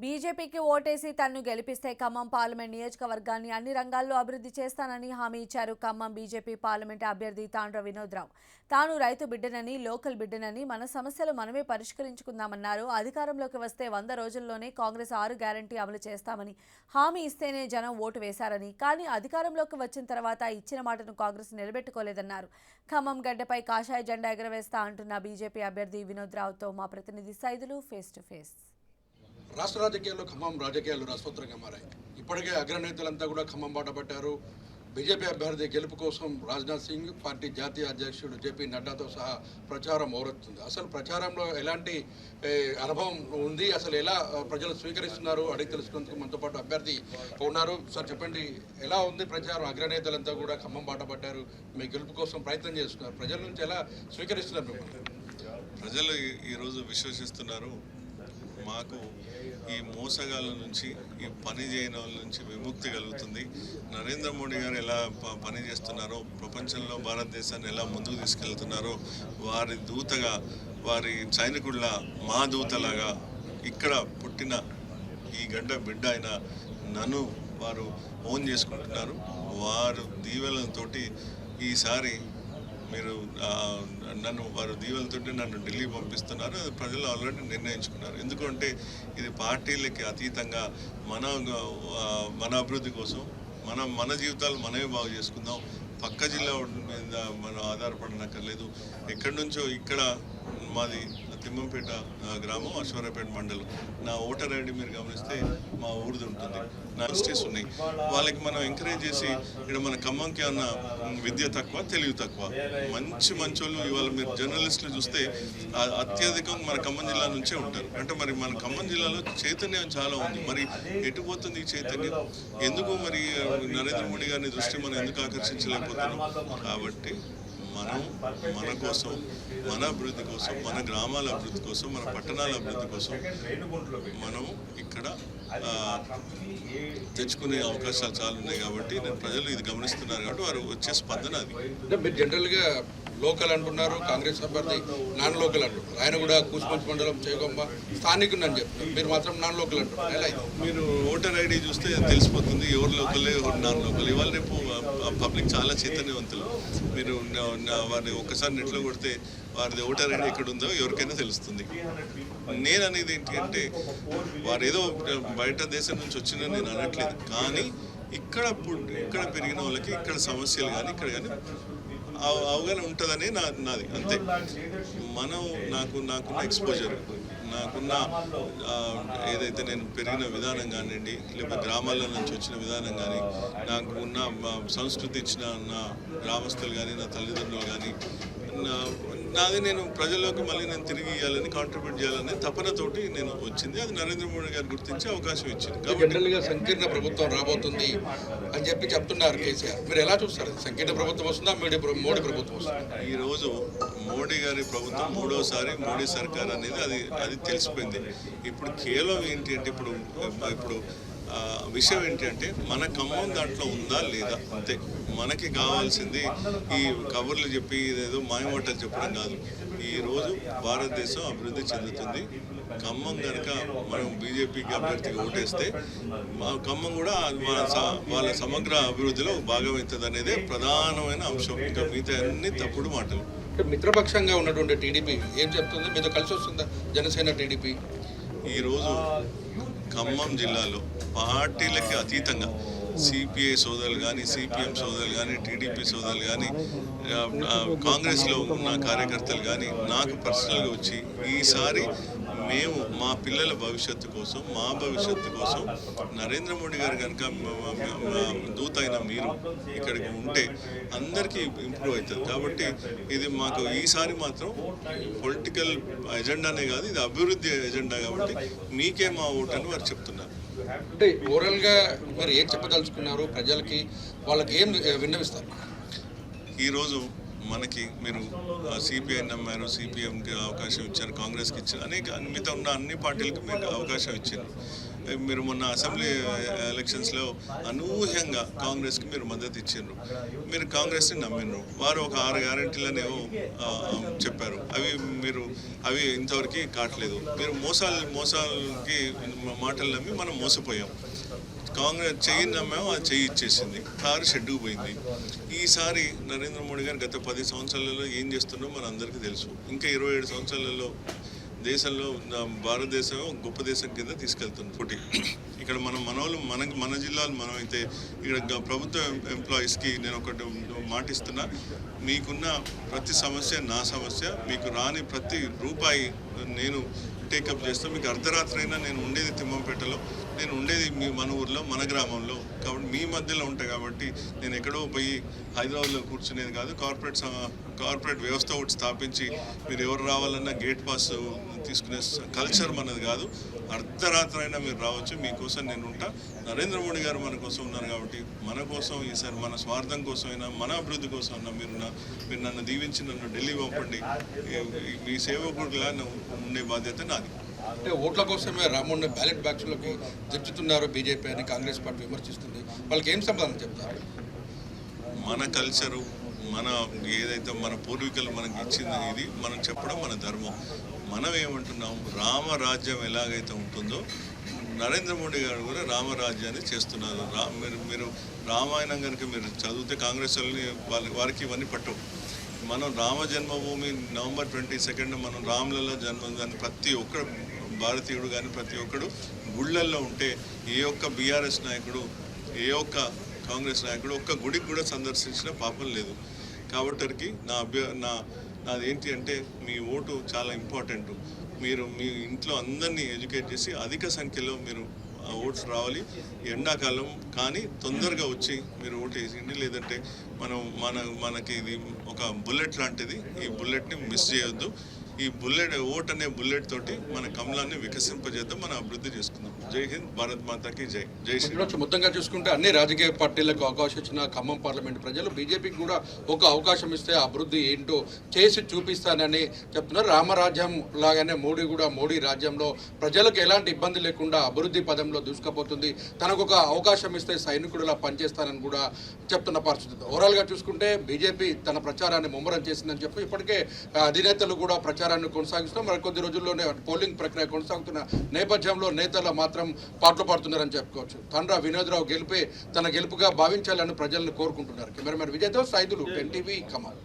బీజేపీకి ఓటేసి తనను గెలిపిస్తే ఖమ్మం పార్లమెంట్ నియోజకవర్గాన్ని అన్ని రంగాల్లో అభివృద్ధి చేస్తానని హామీ ఇచ్చారు ఖమ్మం బీజేపీ పార్లమెంట్ అభ్యర్థి తాండ్ర వినోద్రావు. తాను రైతు బిడ్డనని, లోకల్ బిడ్డనని, మన సమస్యలు మనమే పరిష్కరించుకుందామన్నారు. అధికారంలోకి వస్తే 100 రోజుల్లోనే కాంగ్రెస్ 6 గ్యారంటీ అమలు చేస్తామని హామీ ఇస్తేనే జనం ఓటు వేశారని, కానీ అధికారంలోకి వచ్చిన తర్వాత ఇచ్చిన మాటను కాంగ్రెస్ నిలబెట్టుకోలేదన్నారు. ఖమ్మం గడ్డపై కాషాయ జెండా ఎగరవేస్తా అంటున్న బీజేపీ అభ్యర్థి వినోద్రావుతో మా ప్రతినిధి సైదులు ఫేస్ టు ఫేస్. రాష్ట్ర రాజకీయాల్లో ఖమ్మం రాజకీయాలు రసవత్తరంగా మారాయి. ఇప్పటికే అగ్రనేతలంతా కూడా ఖమ్మం బాట పట్టారు. బీజేపీ అభ్యర్థి గెలుపు కోసం రాజ్నాథ్ సింగ్, పార్టీ జాతీయ అధ్యక్షుడు జేపీ నడ్డాతో సహా ప్రచారం ఓరొస్తుంది. అసలు ప్రచారంలో ఎలాంటి అనుభవం ఉంది, అసలు ఎలా ప్రజలు స్వీకరిస్తున్నారు అడిగి తెలుసుకున్నందుకు మనతో పాటు అభ్యర్థి ఉన్నారు. సార్ చెప్పండి, ఎలా ఉంది ప్రచారం? అగ్రనేతలంతా కూడా ఖమ్మం బాట పట్టారు, మీ గెలుపు కోసం ప్రయత్నం చేస్తున్నారు. ప్రజల నుంచి ఎలా స్వీకరిస్తున్నారు మిమ్మల్ని? ప్రజలు ఈరోజు విశ్వసిస్తున్నారు. మాకు ఈ మోసగాళ్ళ నుంచి, ఈ పని చేయని వాళ్ళ నుంచి విముక్తి కలుగుతుంది. నరేంద్ర మోడీ గారు ఎలా పని చేస్తున్నారో, ప్రపంచంలో భారతదేశాన్ని ఎలా ముందుకు తీసుకెళ్తున్నారో, వారి దూతగా, వారి సైనికుళ్ళ మా దూతలాగా ఇక్కడ పుట్టిన ఈ గడ్డ బిడ్డ అయిన నన్ను వారు ఓన్ చేసుకుంటున్నారు. వారు దీవెనలతోటి ఈసారి మీరు వారు దీవెలతో నన్ను ఢిల్లీ పంపిస్తున్నారు. అది ప్రజలు ఆల్రెడీ నిర్ణయించుకున్నారు. ఎందుకంటే ఇది పార్టీలకి అతీతంగా మన అభివృద్ధి కోసం మన జీవితాలు మనమే బాగు చేసుకుందాం. పక్క జిల్లా మీద మనం ఆధారపడనక్కర్లేదు. ఎక్కడి నుంచో ఇక్కడ మాది తిమ్మంపేట గ్రామం, అశ్వరాపేట మండలం. నా ఓటర్ ఐడి మీరు గమనిస్తే మా ఊరిది ఉంటుంది. నా యూనివర్సిటీస్ ఉన్నాయి. వాళ్ళకి మనం ఎంకరేజ్ చేసి ఇక్కడ మన ఖమ్మంకి అన్న విద్య తక్కువ, తెలివి తక్కువ. మంచి వాళ్ళు ఇవాళ మీరు జర్నలిస్టులు చూస్తే అత్యధికంగా మన ఖమ్మం జిల్లా నుంచే ఉంటారు. అంటే మరి మన ఖమ్మం జిల్లాలో చైతన్యం చాలా ఉంది. మరి ఎటు పోతుంది ఈ చైతన్యం? ఎందుకు మరి నరేంద్ర మోడీ గారిని దృష్టి మనం ఎందుకు ఆకర్షించలేకపోతున్నాం? కాబట్టి మన కోసం, మన అభివృద్ధి కోసం, మన గ్రామాల అభివృద్ధి కోసం, మన పట్టణాల అభివృద్ధి కోసం మనం ఇక్కడ తెచ్చుకునే అవకాశాలు చాలా ఉన్నాయి. కాబట్టి ప్రజలు ఇది గమనిస్తున్నారు. కాబట్టి వారు వచ్చే స్పందన అది. మీరు జనరల్గా లోకల్ అంటున్నారు, కాంగ్రెస్ అభ్యర్థి నాన్ లోకల్ అంటున్నారు. ఆయన కూడా కూసుమంచి మండలం చేయగొమ్మ స్థానికుని చెప్తున్నారు. మీరు మాత్రం నాన్ లోకల్ అంటున్నారు. ఎలా అయితే మీరు ఓటర్ ఐడి చూస్తే తెలిసిపోతుంది ఎవరు లోకల్, ఎవరు నాన్ లోకల్. ఇవాళ రేపు పబ్లిక్ చాలా చైతన్యవంతులు. మీరు వారిని ఒక్కసారి నెట్లో కొడితే వారిది ఓటర్ ఐడి ఎక్కడ ఉందో ఎవరికైనా తెలుస్తుంది. నేను అనేది ఏంటి అంటే, వారు ఏదో బయట దేశం నుంచి వచ్చినా నేను అనట్లేదు. కానీ ఇక్కడ పెరిగిన వాళ్ళకి ఇక్కడ సమస్యలు కానీ ఇక్కడ కానీ అవగాహన ఉంటుందని నాది అంతే. నాకున్న ఎక్స్పోజర్, నాకున్న ఏదైతే నేను పెరిగిన విధానం కానివ్వండి, లేకపోతే గ్రామాల నుంచి వచ్చిన విధానం కానీ, నాకు ఉన్న సంస్కృతి ఇచ్చిన నా గ్రామస్తులు కానీ, నా తల్లిదండ్రులు కానీ, నాది నేను ప్రజల్లోకి మళ్ళీ నేను తిరిగి ఇవ్వాలని, కాంట్రిబ్యూట్ చేయాలని తపనతోటి నేను వచ్చింది. అది నరేంద్ర మోడీ గారు గుర్తించి అవకాశం ఇచ్చింది. జనరల్గా సంకీర్ణ ప్రభుత్వం రాబోతుంది అని చెప్తున్నారు కేసీఆర్. మీరు ఎలా చూస్తారు? సంకీర్ణ ప్రభుత్వం వస్తుందా, మోడీ ప్రభుత్వం వస్తుందా? ఈరోజు మోడీ గారి ప్రభుత్వం మూడోసారి మోడీ సర్కార్ అనేది అది తెలిసిపోయింది. ఇప్పుడు కేవలం ఏంటి అంటే, ఇప్పుడు విషయం ఏంటి అంటే, మన ఖమ్మం దాంట్లో ఉందా లేదా అంతే. మనకి కావాల్సింది ఈ కబుర్లు చెప్పి ఏదో మాయమాటలు చెప్పడం కాదు. ఈరోజు భారతదేశం అభివృద్ధి చెందుతుంది. ఖమ్మం కనుక మనం బీజేపీకి అభ్యర్థికి ఓటేస్తే మా ఖమ్మం కూడా వాళ్ళ సమగ్ర అభివృద్ధిలో భాగమవుతుంది అనేదే ప్రధానమైన అంశం. ఇంకా మిగతా అన్ని తప్పుడు మాటలు. మిత్రపక్షంగా ఉన్నటువంటి టీడీపీ ఏం చెప్తుంది? మీతో కలిసి వస్తుందా జనసేన టీడీపీ? ఈరోజు ఖమ్మం జిల్లాలో పార్టీలకి అతీతంగా సిపిఐ సోదరులు కానీ, సిపిఎం సోదరులు కానీ, టీడీపీ సోదరులు కానీ, కాంగ్రెస్లో ఉన్న కార్యకర్తలు కానీ నాకు పర్సనల్గా వచ్చి ఈసారి మేము మా పిల్లల భవిష్యత్తు కోసం, మా భవిష్యత్తు కోసం నరేంద్ర మోడీ గారు కనుక దూత అయిన మీరు ఇక్కడికి ఉంటే అందరికీ ఇంప్రూవ్ అవుతుంది. కాబట్టి ఇది మాకు ఈసారి మాత్రం పొలిటికల్ ఎజెండానే కాదు, ఇది అభివృద్ధి ఎజెండా. కాబట్టి మీకే మా ఓటు అని వారు చెప్తున్నారు. అంటే ఓవరాల్గా మీరు ఏం చెప్పదలుచుకున్నారు ప్రజలకి? వాళ్ళకి ఏం విన్నవిస్తారు? ఈరోజు మనకి మీరు సిపిఐ నమ్మారు, సిపిఎంకి అవకాశం ఇచ్చారు, కాంగ్రెస్కి ఇచ్చారు, అనేక మిగతా ఉన్న అన్ని పార్టీలకు మీకు అవకాశం ఇచ్చారు. మీరు మొన్న అసెంబ్లీ ఎలక్షన్స్లో అనూహ్యంగా కాంగ్రెస్కి మీరు మద్దతు ఇచ్చిండ్రు, మీరు కాంగ్రెస్ని నమ్మిండ్రు. వారు ఒక 6 గ్యారెంటీలనేవో చెప్పారు, అవి ఇంతవరకు కావట్లేదు. మీరు మోసాలకి మాటలు నమ్మి మనం మోసపోయాం. కాంగ్రెస్ చెయ్యి నమ్మాము, అది చెయ్యి ఇచ్చేసింది, కారు షెడ్డుకు పోయింది. ఈసారి నరేంద్ర మోడీ గారు గత 10 సంవత్సరాలలో ఏం చేస్తున్నారో మన అందరికీ తెలుసు. ఇంకా 27 సంవత్సరాలలో దేశంలో భారతదేశం గొప్ప దేశం కింద తీసుకెళ్తుంది. ఇక్కడ మన జిల్లాలు మనమైతే ఇక్కడ ప్రభుత్వ ఎంప్లాయీస్కి నేను ఒకటి మాటిస్తున్నా, మీకున్న ప్రతి సమస్య నా సమస్య, మీకు రాని ప్రతి రూపాయి నేను టేకప్ చేస్తాను. మీకు అర్ధరాత్రి అయినా నేను ఉండేది తిమ్మంపేటలో, నేను ఉండేది మన ఊర్లో, మన గ్రామంలో, కాబట్టి మీ మధ్యలో ఉంటాయి. కాబట్టి నేను ఎక్కడో పోయి హైదరాబాద్లో కూర్చునేది కాదు. కార్పొరేట్ వ్యవస్థ ఒకటి స్థాపించి మీరు ఎవరు రావాలన్నా గేట్ పాస్ తీసుకునే కల్చర్ మనది కాదు. అర్ధరాత్రి అయినా మీరు రావచ్చు, మీకోసం నేను ఉంటా. నరేంద్ర మోడీ గారు మన కోసం ఉన్నారు కాబట్టి మన కోసం ఈసారి మన స్వార్థం కోసం అయినా మన అభివృద్ధి కోసం అయినా మీరు నన్ను దీవించి నన్ను ఢిల్లీ పంపండి. మీ సేవకుడిలా ఉండే బాధ్యత నాది. అంటే ఓట్ల కోసమే రాముడిని బ్యాలెట్ బాక్స్లోకి తెచ్చుతున్నారు బీజేపీ అని కాంగ్రెస్ పార్టీ విమర్శిస్తుంది. వాళ్ళకి ఏం సమాధానం చెప్తారు? మన కల్చరు, ఏదైతే మన పూర్వీకులు మనకి ఇచ్చింది, ఇది మనం చెప్పడం మన ధర్మం. మనం ఏమంటున్నాం, రామరాజ్యం ఎలాగైతే ఉంటుందో నరేంద్ర మోడీ గారు కూడా రామరాజ్యాన్ని చేస్తున్నారు. మీరు రామాయణం కనుక మీరు చదివితే కాంగ్రెస్ వారికి ఇవన్నీ పట్టవు. మనం రామ జన్మభూమి నవంబర్ 22 మనం రామ్లలో జన్మ ప్రతి ఒక్క భారతీయుడు కానీ ప్రతి ఒక్కడు గుళ్ళల్లో ఉంటే ఏ ఒక్క బీఆర్ఎస్ నాయకుడు, ఏ ఒక్క కాంగ్రెస్ నాయకుడు ఒక్క గుడికి కూడా సందర్శించిన పాపం లేదు. కాబట్టి నాది ఏంటి అంటే, మీ ఓటు చాలా ఇంపార్టెంట్. మీరు మీ ఇంట్లో అందరినీ ఎడ్యుకేట్ చేసి అధిక సంఖ్యలో మీరు ఓట్స్ రావాలి. ఎండాకాలం కానీ తొందరగా వచ్చి మీరు ఓటు వేసిండి, లేదంటే మనకి ఇది ఒక బుల్లెట్ లాంటిది. ఈ బుల్లెట్ని మిస్ చేయొద్దు. ఈ ఓట్ అనే బుల్లెట్ తోటి మన కమలాన్ని వికసింపజేద్దాం, మన అభివృద్ధి చేసుకుందాం. జై హింద్, భారత్ మాతాకి జై. జై శ్రీ. మొత్తంగా చూసుకుంటే అన్ని రాజకీయ పార్టీలకు అవకాశం ఇచ్చిన ఖమ్మం పార్లమెంట్ ప్రజలు బీజేపీకి కూడా ఒక అవకాశం ఇస్తే అభివృద్ధి ఏంటో చేసి చూపిస్తానని చెప్తున్నారు. రామరాజ్యం లాగానే మోడీ రాజ్యంలో ప్రజలకు ఎలాంటి ఇబ్బంది లేకుండా అభివృద్ధి పదంలో దూసుకుపోతుంది. తనకు ఒక అవకాశం ఇస్తే సైనికుడిలా పనిచేస్తానని కూడా చెప్తున్న పరిస్థితి. ఓవరాల్గా చూసుకుంటే బీజేపీ తన ప్రచారాన్ని ముమ్మరం చేసిందని చెప్పి ఇప్పటికే అధినేతలు కూడా ప్రచారాన్ని కొనసాగిస్తున్నాం. మరి కొద్ది రోజుల్లోనే పోలింగ్ ప్రక్రియ కొనసాగుతున్న నేపథ్యంలో నేతలు మాత్రం పాటలు పాడుతున్నారని చెప్పుకోవచ్చు. తండ్రి వినోద్ రావు తన గెలుపుగా భావించాలని ప్రజలను కోరుకుంటున్నారు. కెమెరామెన్ విజయ్తో సైదులు, 10 టీవీ, ఖమ్మం.